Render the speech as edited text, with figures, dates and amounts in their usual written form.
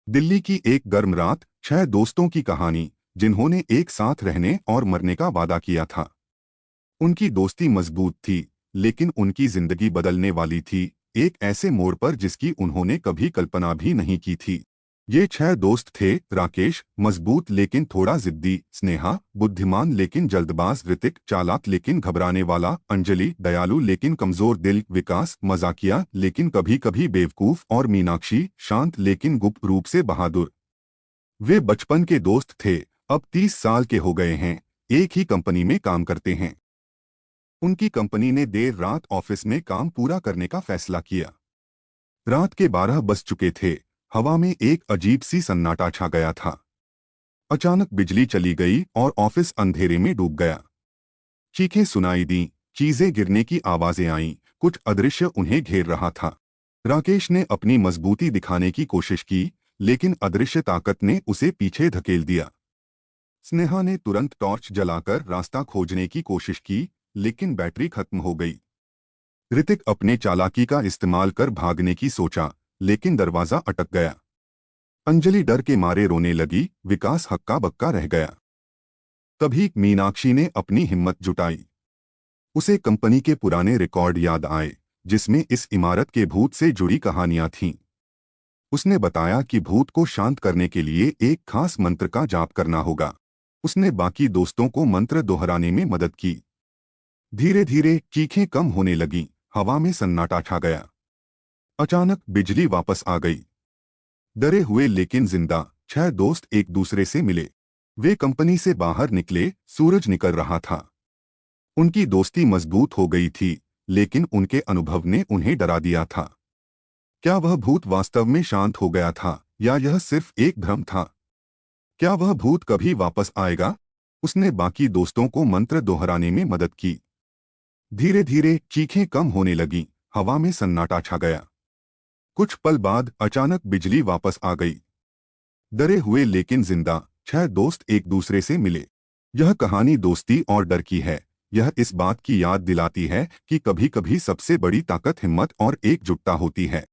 दिल्ली की एक गर्म रात, 6 दोस्तों की कहानी जिन्होंने एक साथ रहने और मरने का वादा किया था। उनकी दोस्ती मजबूत थी, लेकिन उनकी जिंदगी बदलने वाली थी, एक ऐसे मोड़ पर जिसकी उन्होंने कभी कल्पना भी नहीं की थी। ये 6 दोस्त थे: राकेश, मजबूत लेकिन थोड़ा जिद्दी; स्नेहा, बुद्धिमान लेकिन जल्दबाज; ऋतिक, चालाक लेकिन घबराने वाला; अंजलि, दयालु लेकिन कमजोर दिल; विकास, मजाकिया लेकिन कभी कभी बेवकूफ; और मीनाक्षी, शांत लेकिन गुप्त रूप से बहादुर। वे बचपन के दोस्त थे, अब 30 साल के हो गए हैं, एक ही कंपनी में काम करते हैं। उनकी कंपनी ने देर रात ऑफिस में काम पूरा करने का फैसला किया। रात के 12 बज चुके थे। हवा में एक अजीब सी सन्नाटा छा गया था। अचानक बिजली चली गई और ऑफिस अंधेरे में डूब गया। चीखें सुनाई दी, चीजें गिरने की आवाजें आईं, कुछ अदृश्य उन्हें घेर रहा था। राकेश ने अपनी मजबूती दिखाने की कोशिश की, लेकिन अदृश्य ताकत ने उसे पीछे धकेल दिया। स्नेहा ने तुरंत टॉर्च जलाकर रास्ता खोजने की कोशिश की, लेकिन बैटरी खत्म हो गई। ऋतिक अपने चालाकी का इस्तेमाल कर भागने की सोचा, लेकिन दरवाजा अटक गया। अंजलि डर के मारे रोने लगी, विकास हक्का बक्का रह गया। तभी मीनाक्षी ने अपनी हिम्मत जुटाई। उसे कंपनी के पुराने रिकॉर्ड याद आए, जिसमें इस इमारत के भूत से जुड़ी कहानियां थीं। उसने बताया कि भूत को शांत करने के लिए एक खास मंत्र का जाप करना होगा। उसने बाकी दोस्तों को मंत्र दोहराने में मदद की। धीरे धीरे चीखें कम होने लगीं, हवा में सन्नाटा छा गया। अचानक बिजली वापस आ गई। डरे हुए लेकिन जिंदा, 6 दोस्त एक दूसरे से मिले। वे कंपनी से बाहर निकले, सूरज निकल रहा था। उनकी दोस्ती मजबूत हो गई थी, लेकिन उनके अनुभव ने उन्हें डरा दिया था। क्या वह भूत वास्तव में शांत हो गया था, या यह सिर्फ एक भ्रम था? क्या वह भूत कभी वापस आएगा? उसने बाकी दोस्तों को मंत्र दोहराने में मदद की। धीरे धीरे चीखें कम होने लगीं, हवा में सन्नाटा छा गया। कुछ पल बाद अचानक बिजली वापस आ गई। डरे हुए लेकिन जिंदा, 6 दोस्त एक दूसरे से मिले। यह कहानी दोस्ती और डर की है। यह इस बात की याद दिलाती है कि कभी कभी सबसे बड़ी ताकत हिम्मत और एकजुटता होती है।